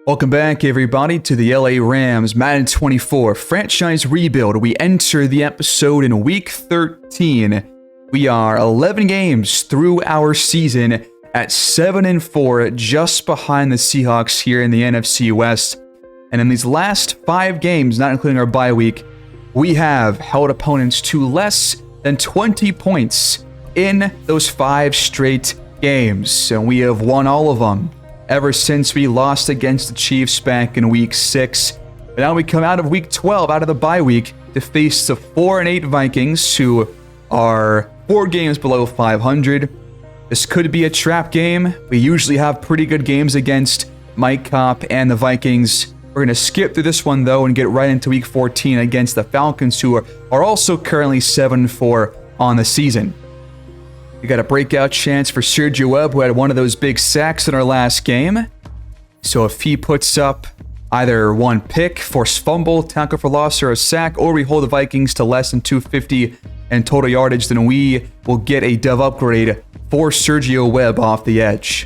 Welcome back, everybody, to the LA Rams Madden 24 franchise rebuild. We enter the episode in week 13. We are 11 games through our season at 7-4, just behind the Seahawks here in the NFC West. And in these last 5 games, not including our bye week, we have held opponents to less than 20 points in those 5 straight games. And we have won all of them ever since we lost against the Chiefs back in week 6. And now we come out of week 12, out of the bye week, to face the 4-8 Vikings, who are 4 games below 500. This could be a trap game. We usually have pretty good games against Mike Kopp and the Vikings. We're going to skip through this one, though, and get right into week 14 against the Falcons, who are also currently 7-4 on the season. We got a breakout chance for Sergio Webb, who had one of those big sacks in our last game. So if he puts up either one pick, forced fumble, tackle for loss, or a sack, or we hold the Vikings to less than 250 in total yardage, then we will get a dove upgrade for Sergio Webb off the edge.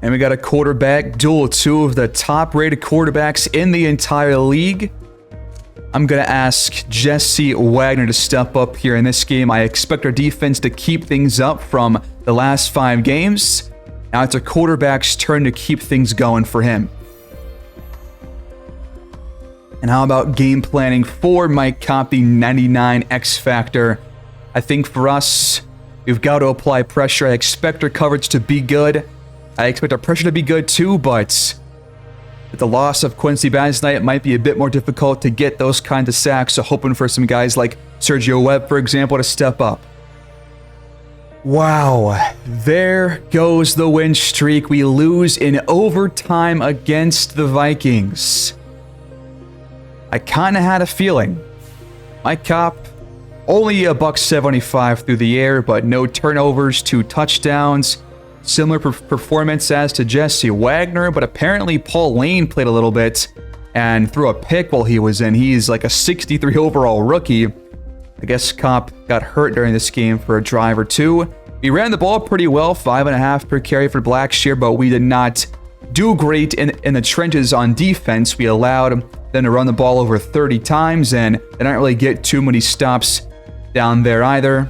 And we got a quarterback duel, 2 of the top-rated quarterbacks in the entire league. I'm going to ask Jesse Wagner to step up here in this game. I expect our defense to keep things up from the last 5 games. Now it's a quarterback's turn to keep things going for him. And how about game planning for Mike Kopp, the 99 X Factor? I think for us, we've got to apply pressure. I expect our coverage to be good. I expect our pressure to be good too, but with the loss of Quincy Badge tonight, it might be a bit more difficult to get those kinds of sacks, so hoping for some guys like Sergio Webb, for example, to step up. Wow, there goes the win streak. We lose in overtime against the Vikings. I kind of had a feeling. Mike Kopp, only $175 through the air, but no turnovers, 2 touchdowns. Similar performance as to Jesse Wagner, but apparently Paul Lane played a little bit and threw a pick while he was in. He's like a 63 overall rookie. I guess Kopp got hurt during this game for a drive or 2. We ran the ball pretty well, 5.5 per carry for Blackshear, but we did not do great in the trenches on defense. We allowed them to run the ball over 30 times, and they didn't really get too many stops down there either.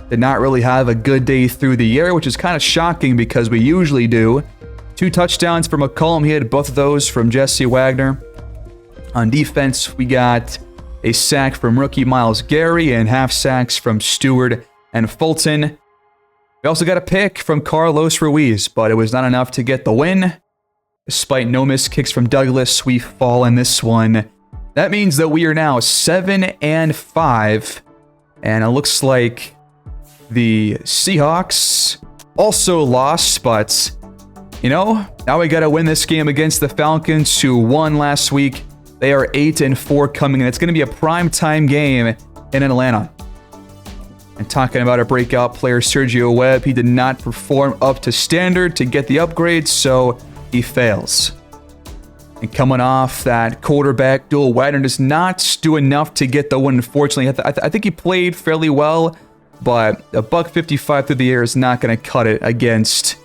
Did not really have a good day through the air, which is kind of shocking because we usually do. 2 touchdowns for McCollum. He had both of those from Jesse Wagner. On defense, we got a sack from rookie Myles Garrett and half sacks from Stewart and Fulton. We also got a pick from Carlos Ruiz, but it was not enough to get the win. Despite no missed kicks from Douglas, we fall in this one. That means that we are now 7-5, and it looks like the Seahawks also lost, but, you know, now we got to win this game against the Falcons, who won last week. They are 8-4 coming in. It's going to be a primetime game in Atlanta. And talking about our breakout player, Sergio Webb, he did not perform up to standard to get the upgrade, so he fails. And coming off that quarterback duel, Wagner does not do enough to get the win, unfortunately. I think he played fairly well, but a $155 through the air is not going to cut it against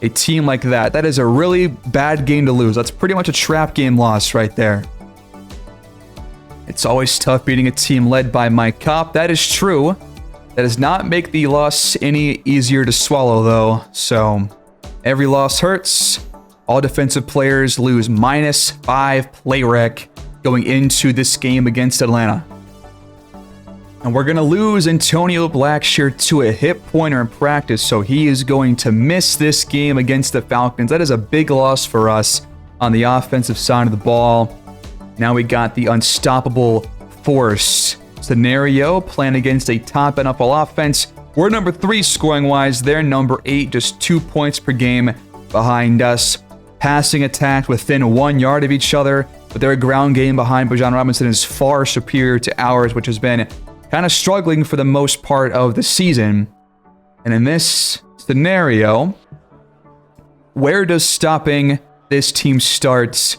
a team like that. That is a really bad game to lose. That's pretty much a trap game loss right there. It's always tough beating a team led by Mike Kopp. That is true. That does not make the loss any easier to swallow, though. So every loss hurts. All defensive players lose -5 play rec going into this game against Atlanta. And we're going to lose Antonio Blackshear to a hip pointer in practice, so he is going to miss this game against the Falcons. That is a big loss for us on the offensive side of the ball. Now we got the unstoppable force scenario playing against a top NFL offense. We're number 3 scoring-wise. They're number 8, just 2 points per game behind us. Passing attack within 1 yard of each other, but their ground game behind Bijan Robinson is far superior to ours, which has been kind of struggling for the most part of the season. And in this scenario, where does stopping this team start?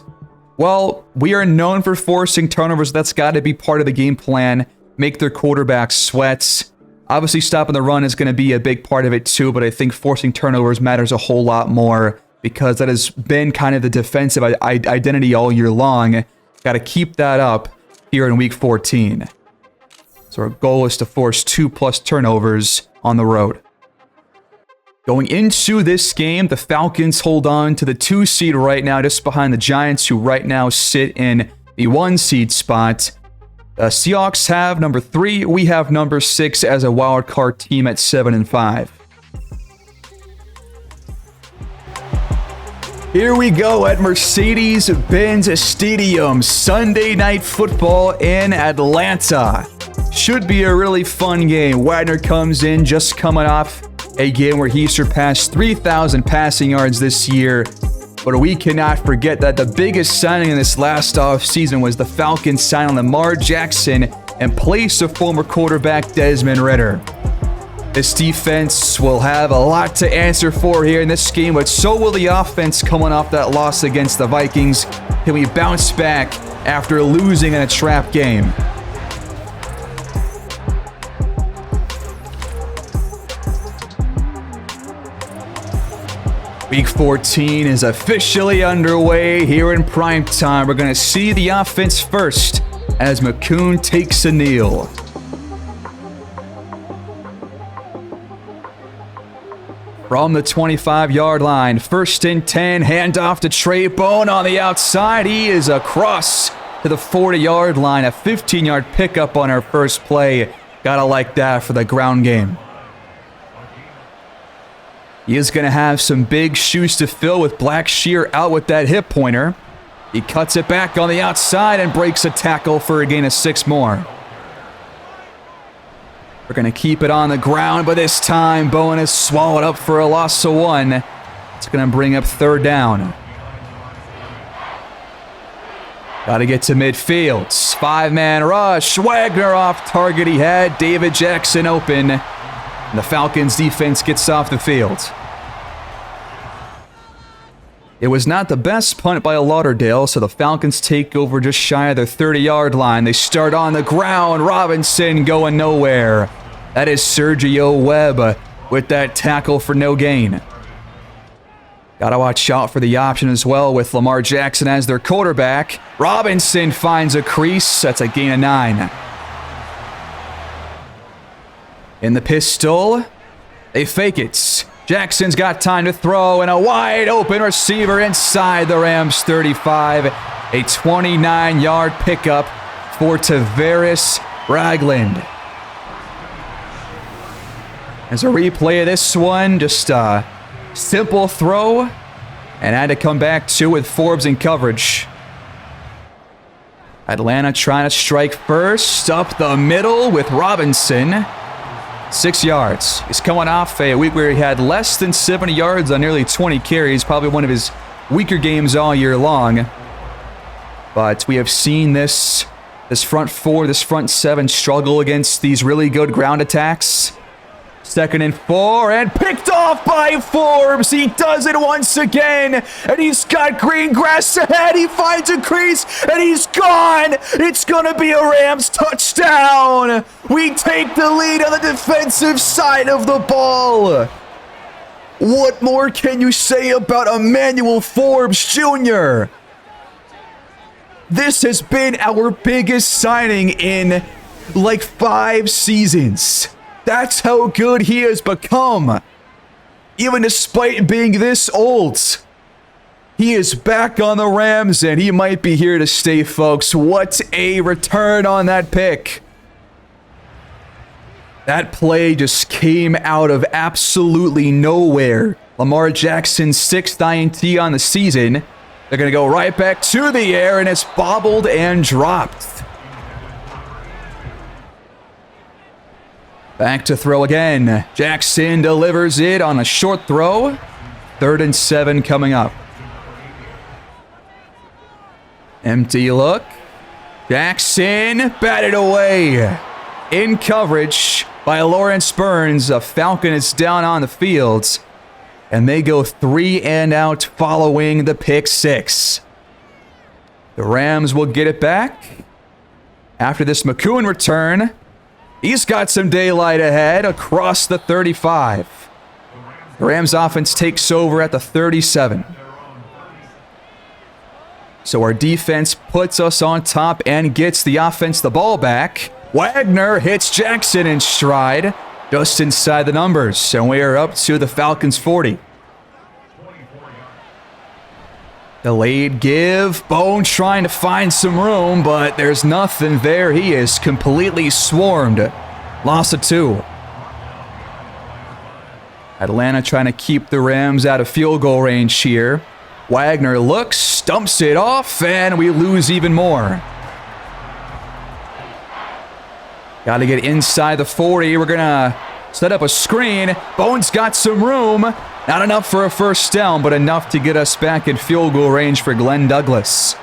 Well, we are known for forcing turnovers. That's got to be part of the game plan. Make their quarterbacks sweat. Obviously, stopping the run is going to be a big part of it too, but I think forcing turnovers matters a whole lot more because that has been kind of the defensive identity all year long. Got to keep that up here in Week 14. So our goal is to force 2+ turnovers on the road. Going into this game, the Falcons hold on to the 2 seed right now, just behind the Giants, who right now sit in the 1 seed spot. The Seahawks have number 3. We have number 6 as a wild card team at 7-5. Here we go at Mercedes-Benz Stadium. Sunday Night Football in Atlanta. Should be a really fun game. Wagner comes in just coming off a game where he surpassed 3,000 passing yards this year. But we cannot forget that the biggest signing in this last offseason was the Falcons signing Lamar Jackson in place of former quarterback Desmond Ridder. This defense will have a lot to answer for here in this game, but so will the offense coming off that loss against the Vikings. Can we bounce back after losing in a trap game? Week 14 is officially underway here in primetime. We're going to see the offense first as McCoon takes a kneel. From the 25-yard line, 1st and 10, handoff to Trey Bone on the outside. He is across to the 40-yard line, a 15-yard pickup on our first play. Gotta like that for the ground game. He is going to have some big shoes to fill with Blackshear out with that hip pointer. He cuts it back on the outside and breaks a tackle for a gain of 6 more. We're going to keep it on the ground, but this time Bowen is swallowed up for a loss of 1. It's going to bring up 3rd down. Got to get to midfield. 5-man rush. Wagner off target. He had David Jackson open. And the Falcons defense gets off the field. It was not the best punt by Lauderdale, so the Falcons take over just shy of their 30-yard line. They start on the ground. Robinson going nowhere. That is Sergio Webb with that tackle for no gain. Gotta watch out for the option as well with Lamar Jackson as their quarterback. Robinson finds a crease. That's a gain of 9. In the pistol, they fake it. Jackson's got time to throw, and a wide open receiver inside the Rams 35. A 29-yard pickup for Tavares Ragland. As a replay of this one, just a simple throw, and had to come back to with Forbes in coverage. Atlanta trying to strike first, up the middle with Robinson. 6 yards. He's coming off a week where he had less than 70 yards on nearly 20 carries. Probably one of his weaker games all year long. But we have seen this front 4, this front 7 struggle against these really good ground attacks. 2nd and 4, and picked off by Forbes. He does it once again, and he's got green grass ahead. He finds a crease, and he's gone. It's going to be a Rams touchdown. We take the lead on the defensive side of the ball. What more can you say about Emmanuel Forbes Jr.? This has been our biggest signing in like 5 seasons. That's how good he has become. Even despite being this old, he is back on the Rams, and he might be here to stay, folks. What a return on that pick. That play just came out of absolutely nowhere. Lamar Jackson's 6th INT on the season. They're going to go right back to the air, and it's bobbled and dropped. Back to throw again. Jackson delivers it on a short throw. 3rd and 7 coming up. Empty look. Jackson batted away. In coverage by Lawrence Burns. A Falcon is down on the field. And they go 3 and out following the pick 6. The Rams will get it back. After this McCoon return, he's got some daylight ahead across the 35. The Rams offense takes over at the 37. So our defense puts us on top and gets the offense the ball back. Wagner hits Jackson in stride, just inside the numbers, and we are up to the Falcons 40. Delayed give. Bone trying to find some room, but there's nothing there. He is completely swarmed. Loss of 2. Atlanta trying to keep the Rams out of field goal range here. Wagner looks, stumps it off, and we lose even more. Got to get inside the 40. We're going to set up a screen. Bone's got some room. Not enough for a first down, but enough to get us back in field goal range for Glenn Douglas.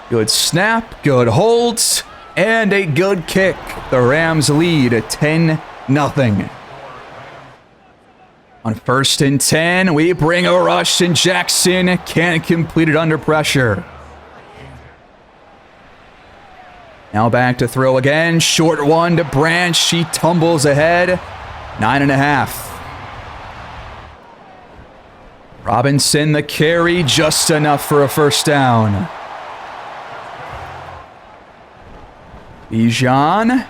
Good snap, good holds, and a good kick. The Rams lead 10-0. On 1st and 10, we bring a rush, and Jackson can't complete it under pressure. Now back to throw again. Short one to Branch. She tumbles ahead. 9.5. Robinson the carry, just enough for a first down. Bijan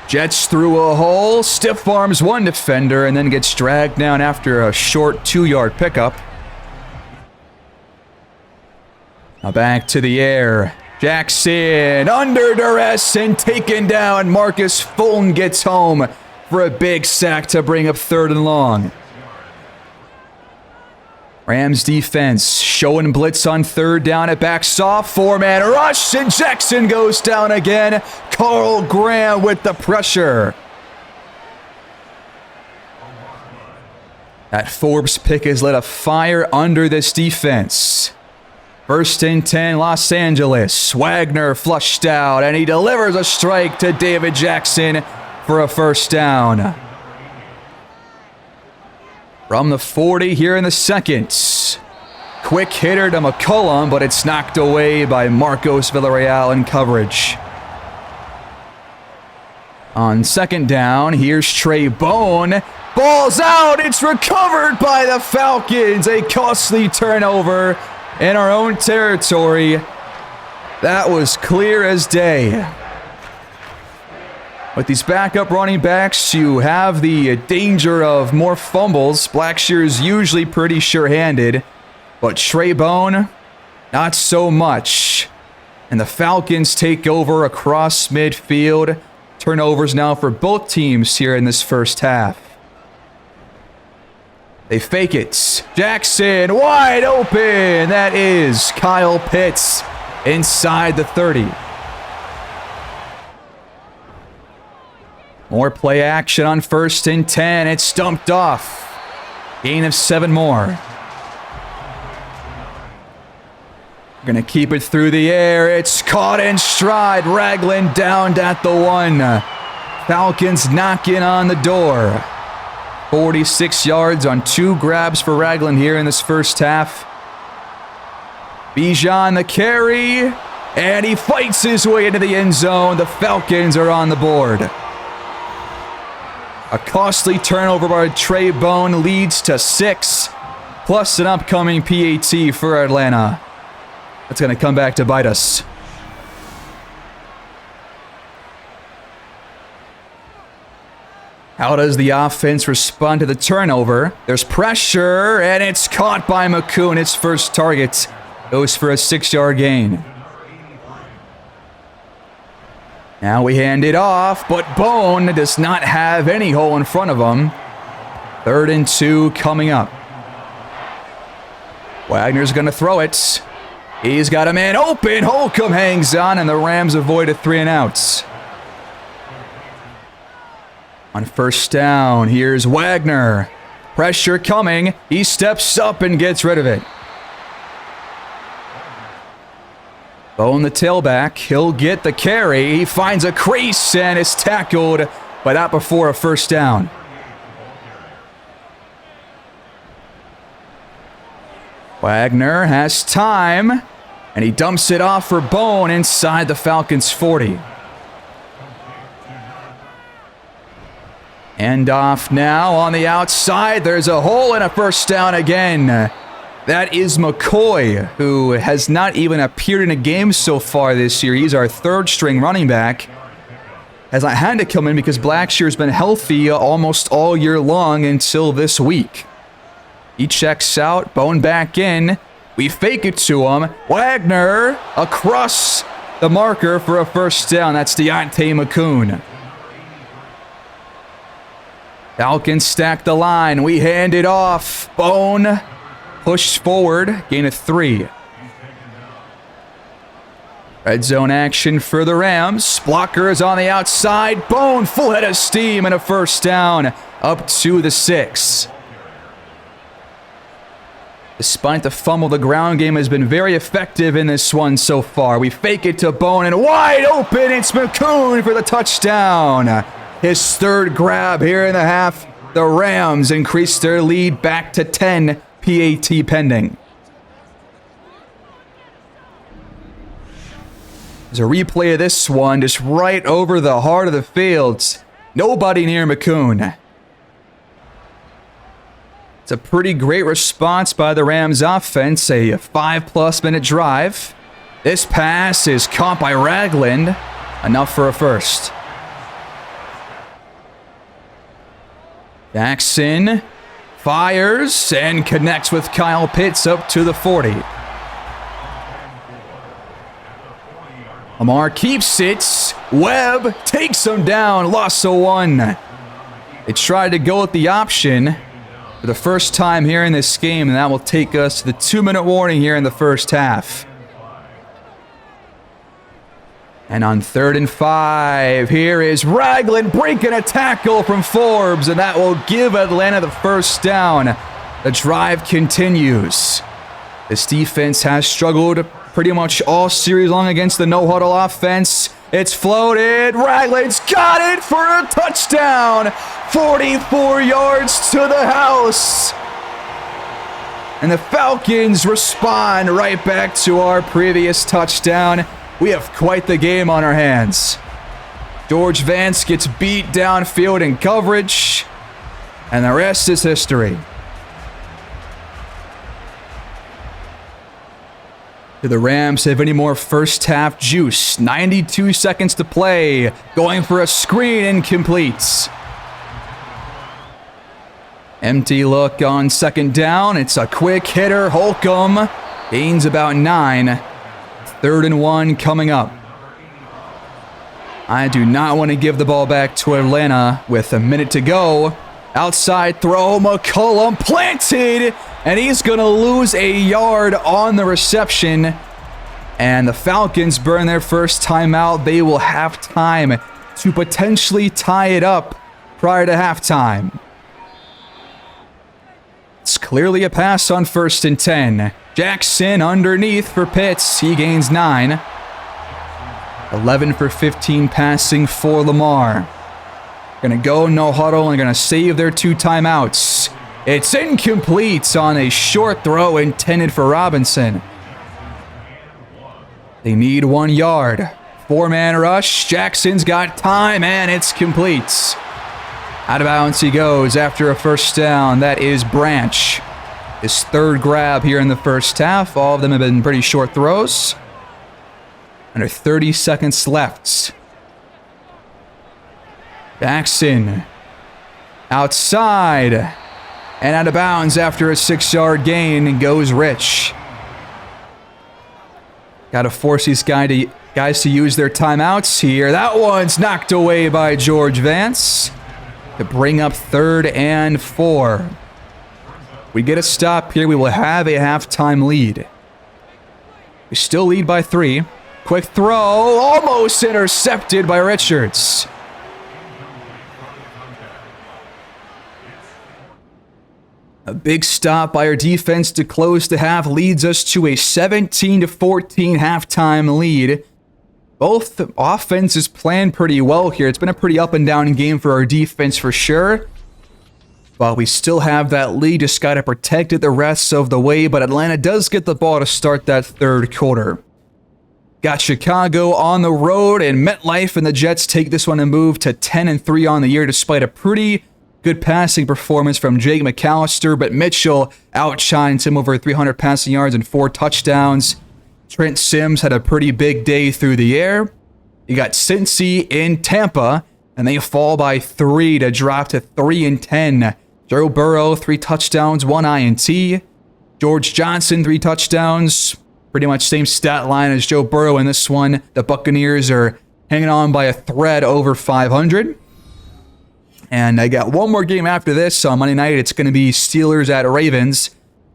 jets through a hole, stiff arms one defender, and then gets dragged down after a short 2-yard pickup. Now back to the air. Jackson under duress and taken down. Marcus Fulton gets home for a big sack to bring up 3rd and long. Rams defense showing blitz on 3rd down. It backs off. 4-man rush, and Jackson goes down again. Carl Graham with the pressure. That Forbes pick has lit a fire under this defense. 1st and 10, Los Angeles. Wagner flushed out, and he delivers a strike to David Jackson for a first down. From the 40 here in the 2nd. Quick hitter to McCollum, but it's knocked away by Marcos Villarreal in coverage. On 2nd down, here's Trey Bone. Ball's out. It's recovered by the Falcons. A costly turnover in our own territory. That was clear as day. With these backup running backs, you have the danger of more fumbles. Blackshear's usually pretty sure-handed, but Trey Bone, not so much. And the Falcons take over across midfield. Turnovers now for both teams here in this first half. They fake it. Jackson wide open. That is Kyle Pitts inside the 30. More play action on 1st and 10. It's stumped off. Gain of 7 more. Going to keep it through the air. It's caught in stride. Ragland down at the 1. Falcons knocking on the door. 46 yards on 2 grabs for Ragland here in this first half. Bijan the carry, and he fights his way into the end zone. The Falcons are on the board. A costly turnover by Trey Bone leads to 6, plus an upcoming PAT for Atlanta. That's going to come back to bite us. How does the offense respond to the turnover? There's pressure, and it's caught by McCoon. Its first target goes for a 6-yard gain. Now we hand it off, but Bone does not have any hole in front of him. 3rd and 2 coming up. Wagner's going to throw it. He's got a man open. Holcomb hangs on, and the Rams avoid a 3-and-out. On 1st down, here's Wagner. Pressure coming. He steps up and gets rid of it. Bone the tailback. He'll get the carry. He finds a crease and is tackled, but not before a first down. Wagner has time, and he dumps it off for Bone inside the Falcons' 40. Hand off now on the outside. There's a hole and a first down again. That is McCoy, who has not even appeared in a game so far this year. He's our third-string running back. As I had to come in because Blackshear's been healthy almost all year long until this week. He checks out, Bone back in. We fake it to him. Wagner across the marker for a first down. That's Deontay McCoon. Falcons stack the line. We hand it off. Bone pushed forward. Gain of 3. Red zone action for the Rams. Blockers on the outside. Bone full head of steam and a first down up to the 6. Despite the fumble, the ground game has been very effective in this one so far. We fake it to Bone and wide open. It's McCoon for the touchdown. His third grab here in the half. The Rams increase their lead back to 10. PAT pending. There's a replay of this one just right over the heart of the field. Nobody near McCoon. It's a pretty great response by the Rams offense. A 5+ minute drive. This pass is caught by Ragland. Enough for a first. Jackson fires and connects with Kyle Pitts up to the 40. Lamar keeps it. Webb takes him down. Loss of 1. They tried to go with the option for the first time here in this game, and that will take us to the 2-minute warning here in the first half. And on 3rd and 5, here is Ragland breaking a tackle from Forbes, and that will give Atlanta the first down. The drive continues. This defense has struggled pretty much all series long against the no-huddle offense. It's floated. Ragland's got it for a touchdown. 44 yards to the house. And the Falcons respond right back to our previous touchdown. We have quite the game on our hands. George Vance gets beat downfield in coverage, and the rest is history. Do the Rams have any more first half juice? 92 seconds to play. Going for a screen, incomplete. Empty look on 2nd down. It's a quick hitter. Holcomb gains about 9. 3rd and 1 coming up. I do not want to give the ball back to Atlanta with a minute to go. Outside throw, McCollum planted, and he's going to lose a yard on the reception. And the Falcons burn their first timeout. They will have time to potentially tie it up prior to halftime. It's clearly a pass on 1st and 10. Jackson underneath for Pitts. He gains 9. 11 for 15 passing for Lamar. Gonna go no huddle and gonna save their 2 timeouts. It's incomplete on a short throw intended for Robinson. They need 1 yard. 4-man rush. Jackson's got time and it's complete. Out of bounds he goes after a first down. That is Branch. His 3rd grab here in the first half. All of them have been pretty short throws. Under 30 seconds left. Jackson outside and out of bounds after a 6-yard gain, and goes Rich. Got to force these guys to use their timeouts here. That one's knocked away by George Vance to bring up 3rd and 4. We get a stop here, we will have a halftime lead. We still lead by 3. Quick throw, almost intercepted by Richards. A big stop by our defense to close the half leads us to a 17-14 halftime lead. Both offenses playing pretty well here. It's been a pretty up and down game for our defense for sure. But we still have that lead, just got to protect it the rest of the way. But Atlanta does get the ball to start that 3rd quarter. Got Chicago on the road, and MetLife and the Jets take this one and move to 10-3 on the year despite a pretty Good passing performance from Jake McAllister, but Mitchell outshines him over 300 passing yards and 4 touchdowns. Trent Sims had a pretty big day through the air. You got Cincy in Tampa, and they fall by 3 to drop to 3-10. Joe Burrow, 3 touchdowns, 1 INT. George Johnson, 3 touchdowns. Pretty much same stat line as Joe Burrow in this one. The Buccaneers are hanging on by a thread over 500. And I got one more game after this. On Monday night, it's going to be Steelers at Ravens.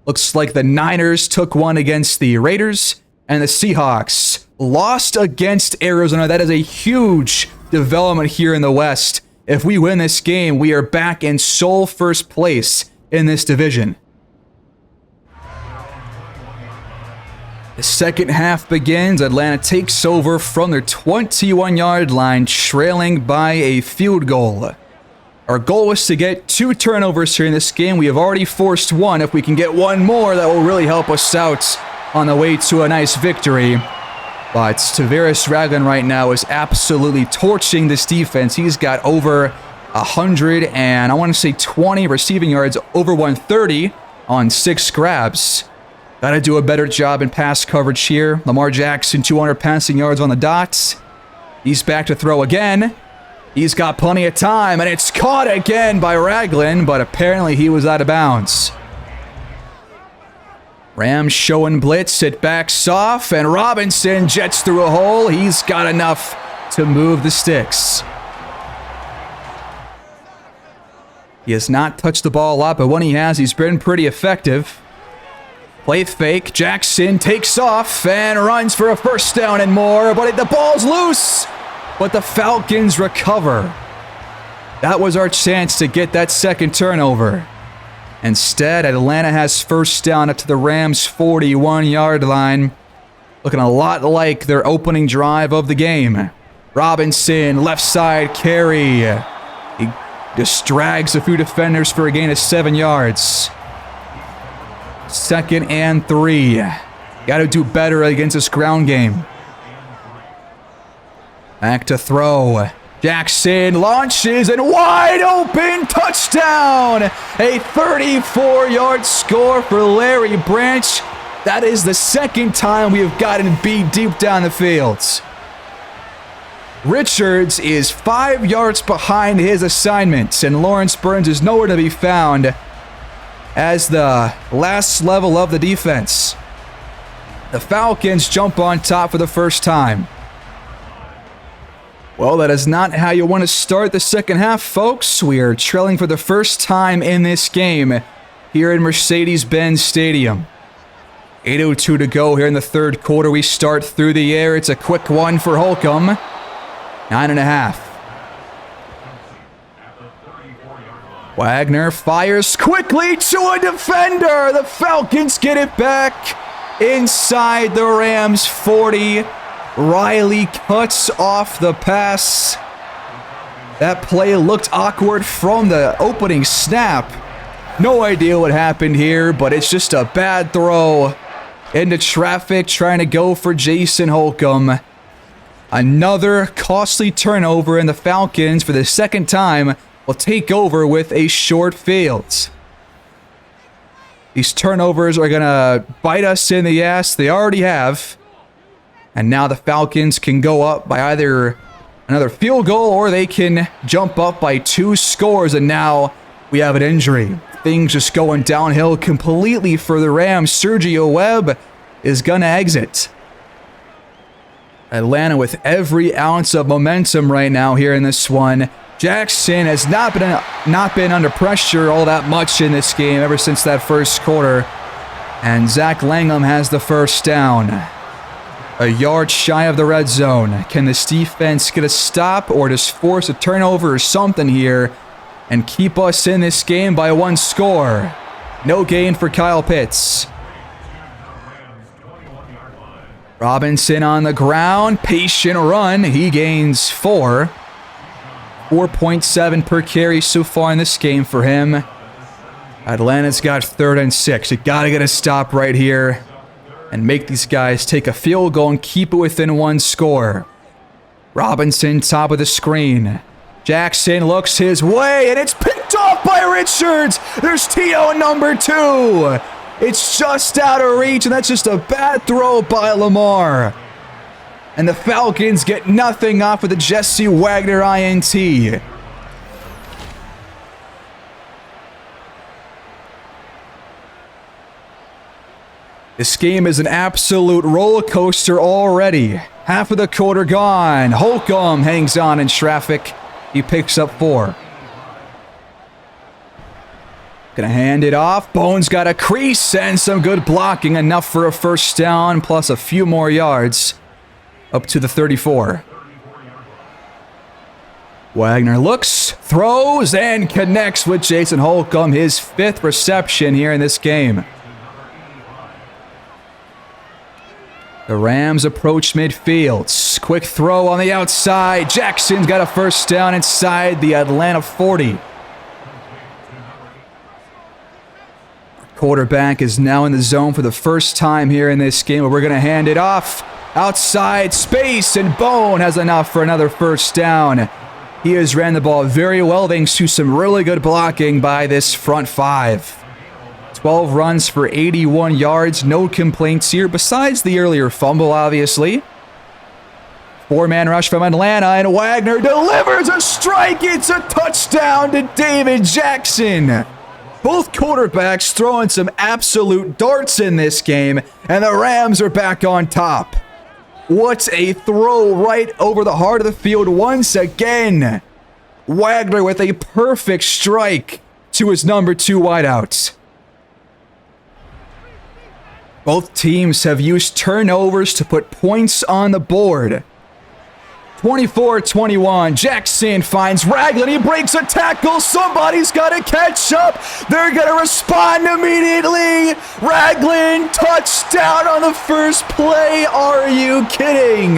Looks like the Niners took one against the Raiders. And the Seahawks lost against Arizona. That is a huge development here in the West. If we win this game, we are back in sole first place in this division. The second half begins. Atlanta takes over from their 21-yard line, trailing by a field goal. Our goal was to get 2 turnovers here in this game. We have already forced 1. If we can get 1 more, that will really help us out on the way to a nice victory. But Tavares Ragland right now is absolutely torching this defense. He's got over 100 and I want to say 20 receiving yards, over 130 on 6 grabs. Got to do a better job in pass coverage here. Lamar Jackson, 200 passing yards on the dot. He's back to throw again. He's got plenty of time, and it's caught again by Ragland, but apparently he was out of bounds. Rams showing blitz, it backs off, and Robinson jets through a hole. He's got enough to move the sticks. He has not touched the ball a lot, but when he has, he's been pretty effective. Play fake, Jackson takes off and runs for a first down and more, but the ball's loose. But the Falcons recover. That was our chance to get that second turnover. Instead, Atlanta has first down up to the Rams' 41-yard line. Looking a lot like their opening drive of the game. Robinson, left side carry. He just drags a few defenders for a gain of 7 yards. 2nd and 3. Got to do better against this ground game. Back to throw. Jackson launches and wide open touchdown! A 34-yard score for Larry Branch. That is the second time we have gotten beat deep down the field. Richards is 5 yards behind his assignment, and Lawrence Burns is nowhere to be found as the last level of the defense. The Falcons jump on top for the first time. Well, that is not how you want to start the second half, folks. We are trailing for the first time in this game here in Mercedes-Benz Stadium. 8:02 to go here in the third quarter. We start through the air. It's a quick one for Holcomb. 9.5. Wagner fires quickly to a defender. The Falcons get it back inside the Rams' 40. Riley cuts off the pass. That play looked awkward from the opening snap. No idea what happened here, but it's just a bad throw into traffic trying to go for Jason Holcomb. Another costly turnover, and the Falcons, for the second time, will take over with a short field. These turnovers are going to bite us in the ass. They already have. And now the Falcons can go up by either another field goal or they can jump up by 2 scores. And now we have an injury. Things just going downhill completely for the Rams. Sergio Webb is going to exit. Atlanta with every ounce of momentum right now here in this one. Jackson has not been under pressure all that much in this game ever since that first quarter. And Zach Langham has the first down. A yard shy of the red zone. Can this defense get a stop or just force a turnover or something here and keep us in this game by 1 score? No gain for Kyle Pitts. Robinson on the ground. Patient run. He gains 4. 4.7 per carry so far in this game for him. Atlanta's got 3rd and 6. You got to get a stop right here and make these guys take a field goal and keep it within 1 score. Robinson, top of the screen. Jackson looks his way, and it's picked off by Richards. There's T.O. number 2. It's just out of reach, and that's just a bad throw by Lamar. And the Falcons get nothing off of the Jesse Wagner INT. This game is an absolute roller coaster already. Half of the quarter gone. Holcomb hangs on in traffic. He picks up 4. Gonna hand it off. Bones got a crease and some good blocking. Enough for a first down plus a few more yards. Up to the 34. Wagner looks, throws, and connects with Jason Holcomb. His 5th reception here in this game. The Rams approach midfield. Quick throw on the outside. Jackson's got a first down inside the Atlanta 40. Quarterback is now in the zone for the first time here in this game, but we're going to hand it off. Outside space, and Bone has enough for another first down. He has ran the ball very well thanks to some really good blocking by this front 5. 12 runs for 81 yards. No complaints here besides the earlier fumble, obviously. 4-man rush from Atlanta, and Wagner delivers a strike. It's a touchdown to David Jackson. Both quarterbacks throwing some absolute darts in this game, and the Rams are back on top. What a throw right over the heart of the field once again. Wagner with a perfect strike to his number 2 wideout. Both teams have used turnovers to put points on the board. 24-21, Jackson finds Ragland. He breaks a tackle. Somebody's got to catch up. They're going to respond immediately. Ragland, touchdown on the first play. Are you kidding?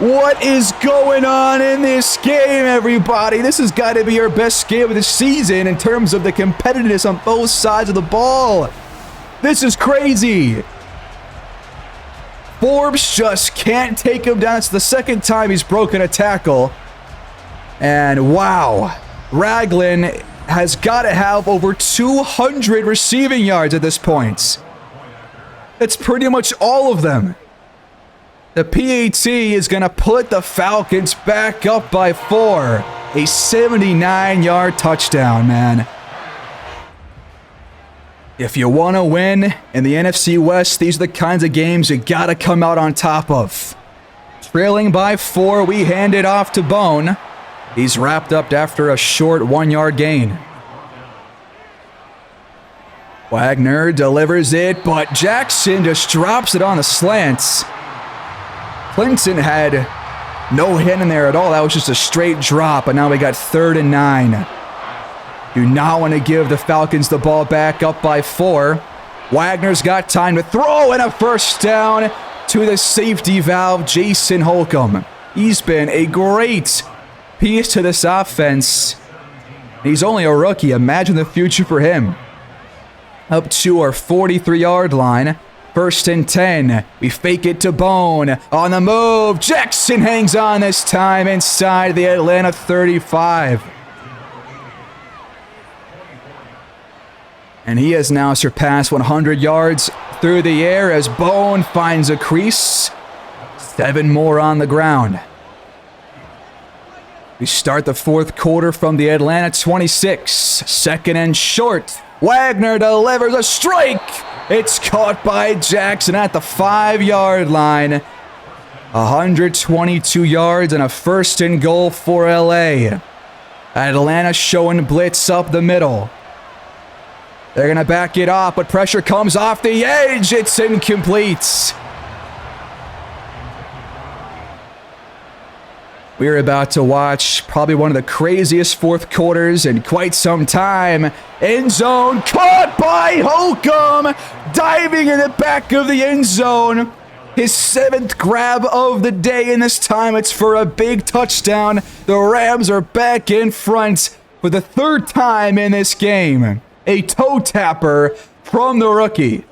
What is going on in this game, everybody? This has got to be our best game of the season in terms of the competitiveness on both sides of the ball. This is crazy. Forbes just can't take him down. It's the second time he's broken a tackle. And wow, Ragland has got to have over 200 receiving yards at this point. That's pretty much all of them. The PAT is going to put the Falcons back up by 4. A 79-yard touchdown, man. If you want to win in the NFC West, these are the kinds of games you got to come out on top of. Trailing by 4, we hand it off to Bone. He's wrapped up after a short 1-yard gain. Wagner delivers it, but Jackson just drops it on the slants. Clinton had no hit in there at all. That was just a straight drop, but now we got 3rd and 9. Do not want to give the Falcons the ball back, up by 4. Wagner's got time to throw, and a first down to the safety valve, Jason Holcomb. He's been a great piece to this offense. He's only a rookie. Imagine the future for him. Up to our 43-yard line. 1st and 10. We fake it to Bone. On the move. Jackson hangs on this time inside the Atlanta 35. And he has now surpassed 100 yards through the air as Bone finds a crease. 7 more on the ground. We start the 4th quarter from the Atlanta 26. 2nd and short. Wagner delivers a strike. It's caught by Jackson at the 5-yard line. 122 yards and a 1st and goal for LA. Atlanta showing blitz up the middle. They're going to back it off, but pressure comes off the edge. It's incomplete. We're about to watch probably one of the craziest 4th quarters in quite some time. End zone caught by Holcomb, diving in the back of the end zone. His 7th grab of the day, and this time it's for a big touchdown. The Rams are back in front for the 3rd time in this game. A toe tapper from the rookie.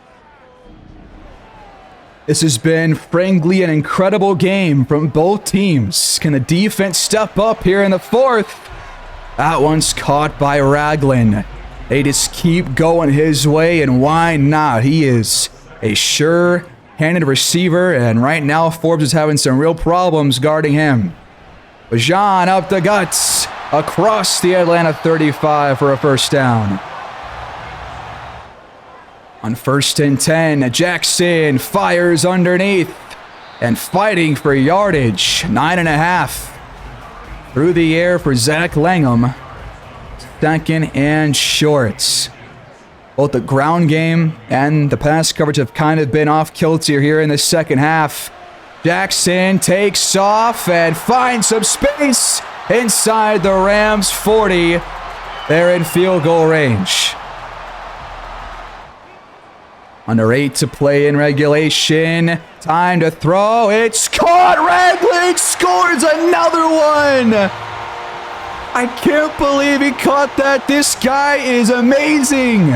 This has been, frankly, an incredible game from both teams. Can the defense step up here in the fourth? That one's caught by Ragland. They just keep going his way, and why not? He is a sure-handed receiver, and right now Forbes is having some real problems guarding him. Bajan up the guts, across the Atlanta 35 for a first down. On 1st and 10, Jackson fires underneath and fighting for yardage. 9.5 through the air for Zach Langham. 2nd and short. Both the ground game and the pass coverage have kind of been off kilter here in the second half. Jackson takes off and finds some space inside the Rams 40. They're in field goal range. Under 8 to play in regulation. Time to throw. It's caught. Ragland scores another one. I can't believe he caught that. This guy is amazing.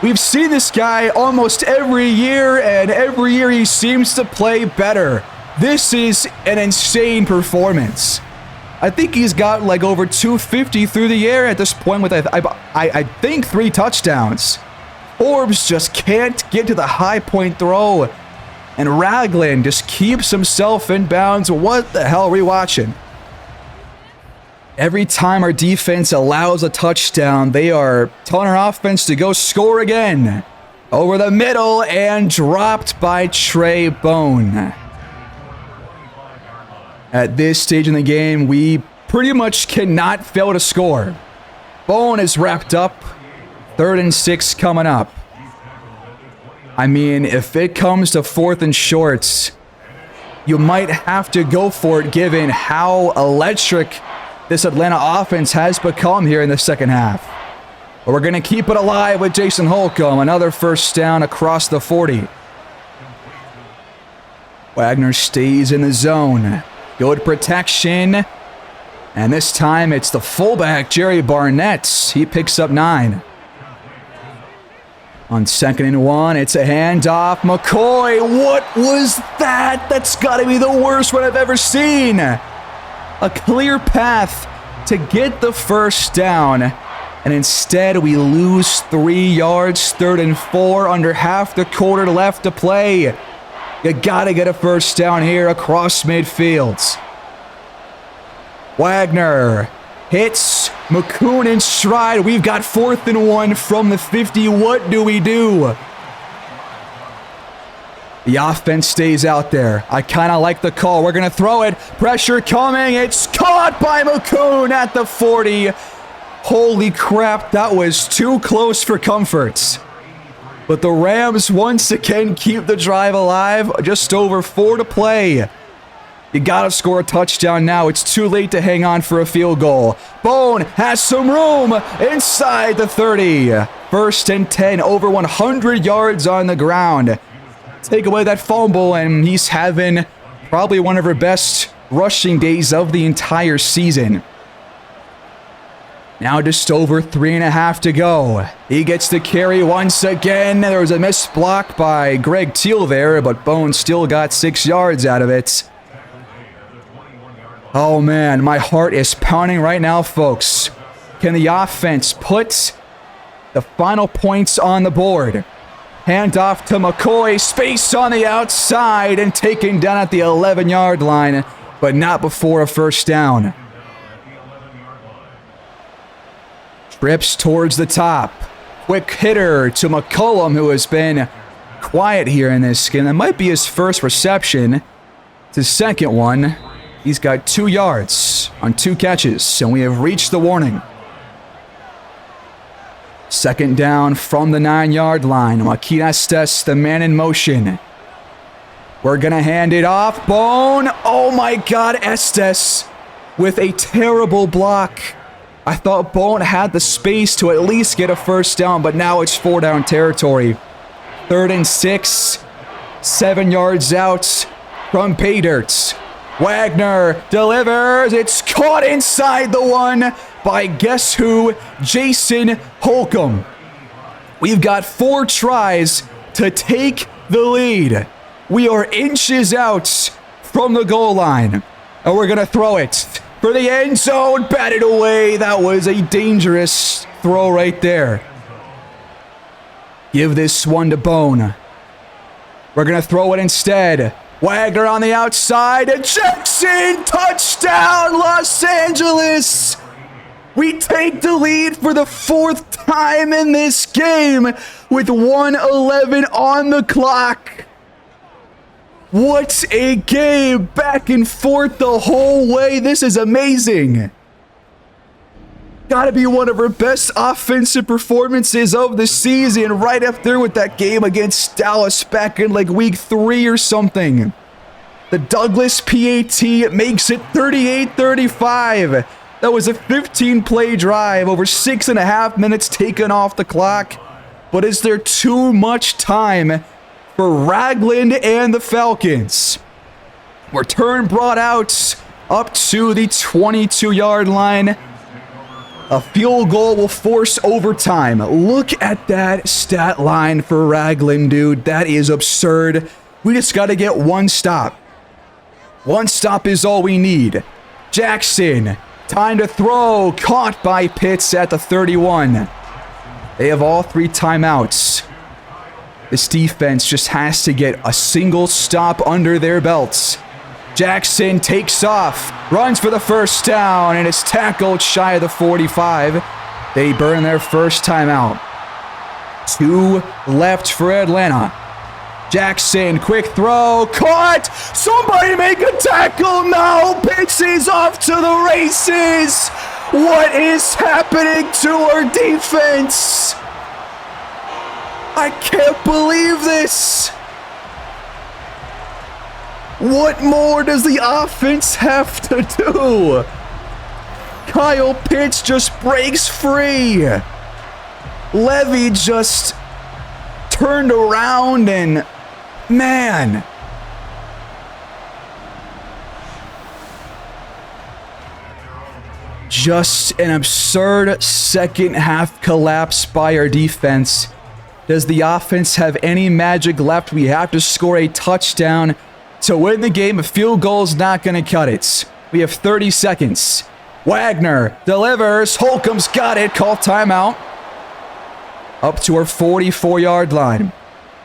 We've seen this guy almost every year, and every year he seems to play better. This is an insane performance. I think he's got like over 250 through the air at this point with, I think, 3 touchdowns. Forbes just can't get to the high point throw, and Ragland just keeps himself in bounds. What the hell are we watching? Every time our defense allows a touchdown, they are telling our offense to go score again. Over the middle and dropped by Trey Bone. At this stage in the game, we pretty much cannot fail to score. Bone is wrapped up. 3rd and 6 coming up. I mean, if it comes to 4th and shorts, you might have to go for it given how electric this Atlanta offense has become here in the second half. But we're going to keep it alive with Jason Holcomb. Another first down across the 40. Wagner stays in the zone. Good protection. And this time it's the fullback, Jerry Barnett. He picks up 9. On 2nd and 1, it's a handoff. McCoy, what was that? That's got to be the worst one I've ever seen. A clear path to get the first down, and instead we lose 3 yards. 3rd and 4, under half the quarter left to play. You gotta get a first down here across midfield. Wagner hits McCoon in stride. We've got 4th and 1 from the 50. What do we do? The offense stays out there. I kind of like the call. We're going to throw it. Pressure coming. It's caught by McCoon at the 40. Holy crap, that was too close for comfort. But the Rams once again keep the drive alive. Just over 4 to play. You got to score a touchdown now. It's too late to hang on for a field goal. Bone has some room inside the 30. 1st and 10, over 100 yards on the ground. Take away that fumble, and he's having probably one of her best rushing days of the entire season. Now just over 3.5 to go. He gets the carry once again. There was a missed block by Greg Teal there, but Bone still got 6 yards out of it. Oh man, my heart is pounding right now, folks. Can the offense put the final points on the board? Hand off to McCoy, space on the outside, and taken down at the 11-yard line, but not before a first down. Trips towards the top. Quick hitter to McCollum, who has been quiet here in this game. That might be his first reception. It's his second one. He's got 2 yards on 2 catches, and we have reached the warning. 2nd down from the 9-yard line. Joaquin Estes, the man in motion. We're going to hand it off. Bone. Oh my God, Estes with a terrible block. I thought Bone had the space to at least get a first down, but now it's 4-down territory. 3rd and 6. 7 yards out from pay dirt. Wagner delivers. It's caught inside the 1 by guess who? Jason Holcomb. We've got 4 tries to take the lead. We are inches out from the goal line. And we're going to throw it for the end zone. Batted away. That was a dangerous throw right there. Give this one to Bone. We're going to throw it instead. Wagner on the outside. And Jackson. Touchdown, Los Angeles. We take the lead for the 4th time in this game with 1:11 on the clock. What a game. Back and forth the whole way. This is amazing. Gotta be one of our best offensive performances of the season. Right up there with that game against Dallas back in like week 3 or something. The Douglas PAT makes it 38-35. That was a 15-play drive, over 6.5 minutes taken off the clock. But is there too much time for Ragland and the Falcons? Return brought out up to the 22-yard line. A field goal will force overtime. Look at that stat line for Ragland, dude. That is absurd. We just got to get one stop. One stop is all we need. Jackson. Time to throw. Caught by Pitts at the 31. They have all 3 timeouts. This defense just has to get a single stop under their belts. Jackson takes off. Runs for the first down and is tackled shy of the 45. They burn their first timeout. 2 left for Atlanta. Jackson, quick throw, caught! Somebody make a tackle now! Pitts is off to the races! What is happening to our defense? I can't believe this! What more does the offense have to do? Kyle Pitts just breaks free. Levy just turned around and... Man. Just an absurd second half collapse by our defense. Does the offense have any magic left? We have to score a touchdown to win the game. A field goal is not going to cut it. We have 30 seconds. Wagner delivers. Holcomb's got it. Call timeout. Up to our 44-yard line.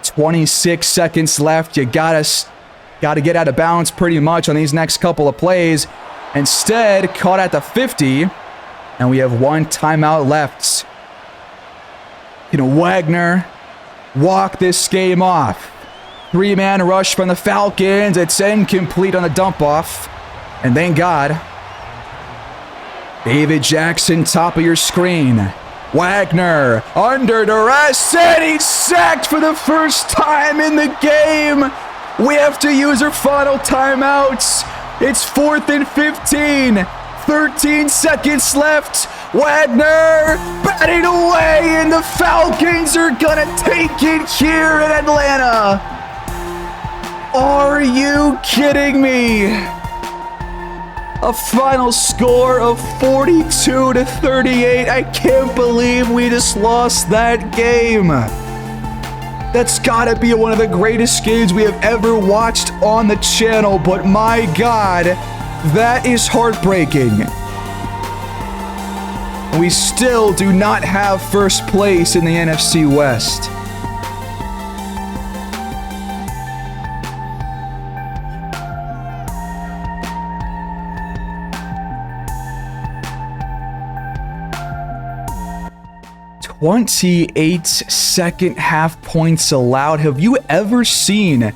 26 seconds left. You gotta get out of bounds pretty much on these next couple of plays. Instead, caught at the 50, and we have 1 timeout left. Can Wagner walk this game off? 3-man rush from the Falcons. It's incomplete on the dump off. And thank God. David Jackson, top of your screen. Wagner under duress, and he's sacked for the first time in the game. We have to use our final timeouts. It's 4th and 15. 13 seconds left. Wagner batting away, and the Falcons are gonna take it here in Atlanta. Are you kidding me? A final score of 42-38. I can't believe we just lost that game. That's gotta be one of the greatest games we have ever watched on the channel, but my God, that is heartbreaking. We still do not have first place in the NFC West. "28 second half points allowed." Have you ever seen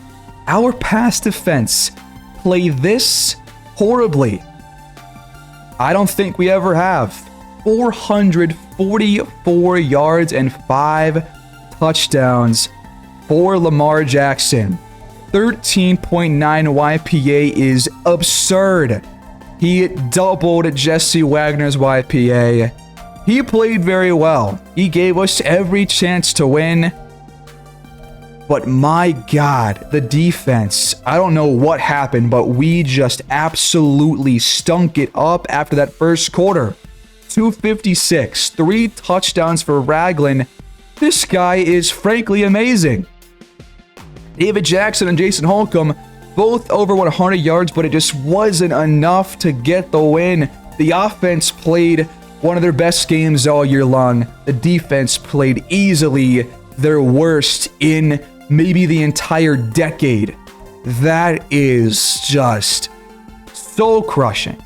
our pass defense play this horribly? I don't think we ever have. 444 yards and 5 touchdowns for Lamar Jackson. 13.9 YPA is absurd. He doubled Jesse Wagner's YPA. He played very well. He gave us every chance to win. But my God, the defense, I don't know what happened, but we just absolutely stunk it up after that first quarter. 256, 3 touchdowns for Ragland. This guy is frankly amazing. David Jackson and Jason Holcomb, both over 100 yards, but it just wasn't enough to get the win. The offense played one of their best games all year long. The defense played easily their worst in maybe the entire decade. That is just so crushing.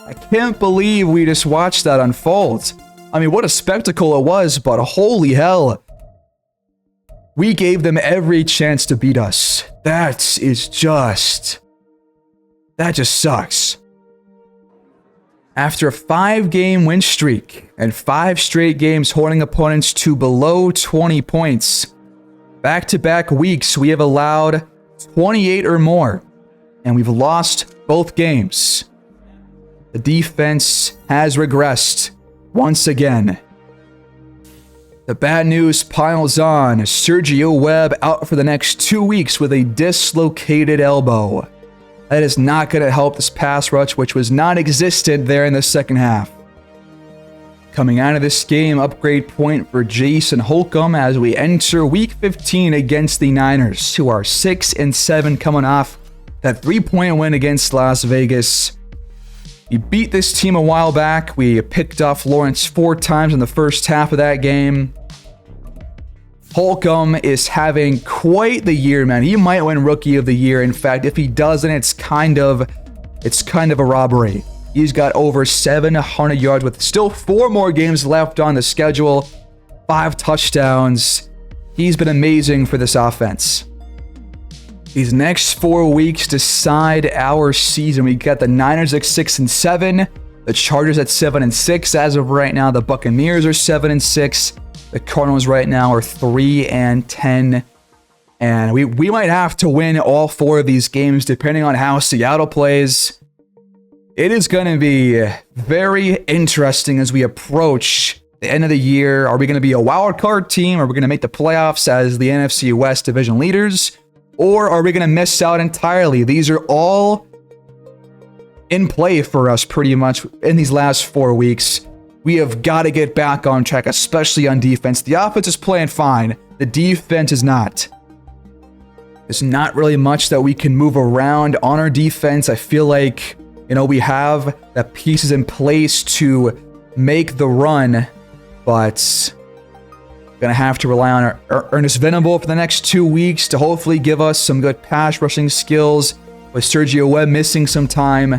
I can't believe we just watched that unfold. I mean, what a spectacle it was, but holy hell. We gave them every chance to beat us. That just sucks. After a 5-game win streak and 5 straight games holding opponents to below 20 points, back-to-back weeks we have allowed 28 or more, and we've lost both games. The defense has regressed once again. The bad news piles on. Sergio Webb out for the next 2 weeks with a dislocated elbow. That is not going to help this pass rush, which was non-existent there in the second half. Coming out of this game, upgrade point for Jason Holcomb as we enter Week 15 against the Niners, who are 6-7 coming off that 3-point win against Las Vegas. We beat this team a while back. We picked off Lawrence 4 times in the first half of that game. Holcomb is having quite the year, man. He might win Rookie of the Year. In fact, if he doesn't, it's kind of a robbery. He's got over 700 yards with still 4 more games left on the schedule. 5 touchdowns. He's been amazing for this offense. These next 4 weeks decide our season. We got the Niners at 6-7, the Chargers at 7-6 as of right now. The Buccaneers are 7-6. The Cardinals right now are 3-10. And we might have to win all 4 of these games depending on how Seattle plays. It is going to be very interesting as we approach the end of the year. Are we going to be a wild card team? Are we going to make the playoffs as the NFC West division leaders? Or are we going to miss out entirely? These are all in play for us pretty much in these last 4 weeks. We have got to get back on track, especially on defense. The offense is playing fine. The defense is not. There's not really much that we can move around on our defense. I feel like, we have the pieces in place to make the run, but going to have to rely on Ernest Venable for the next 2 weeks to hopefully give us some good pass rushing skills, with Sergio Webb missing some time.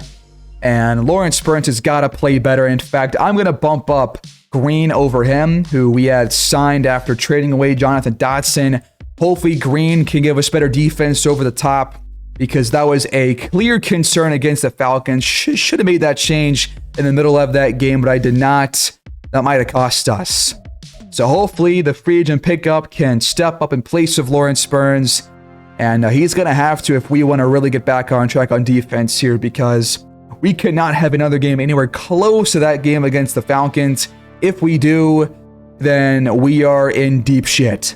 And Lawrence Burns has got to play better. In fact, I'm going to bump up Green over him, who we had signed after trading away Jonathan Dotson. Hopefully Green can give us better defense over the top, because that was a clear concern against the Falcons. Should have made that change in the middle of that game, but I did not. That might have cost us. So hopefully the free agent pickup can step up in place of Lawrence Burns. And he's going to have to if we want to really get back on track on defense here, because we cannot have another game anywhere close to that game against the Falcons. If we do, then we are in deep shit.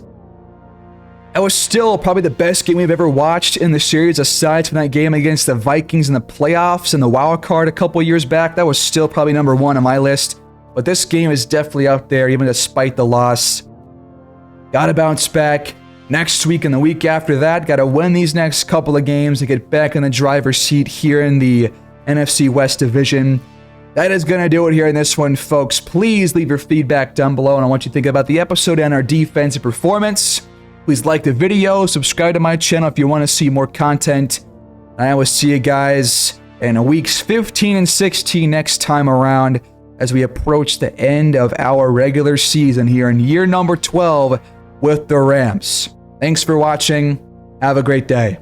That was still probably the best game we've ever watched in the series, aside from that game against the Vikings in the playoffs and the wild card a couple years back. That was still probably number 1 on my list. But this game is definitely up there, even despite the loss. Gotta bounce back next week and the week after that. Gotta win these next couple of games to get back in the driver's seat here in the NFC West division. That is going to do it here in this one, folks. Please leave your feedback down below on what you think about the episode and our defensive performance. Please like the video, subscribe to my channel if you want to see more content. I will see you guys in weeks 15 and 16 next time around as we approach the end of our regular season here in year number 12 with the Rams. Thanks for watching. Have a great day.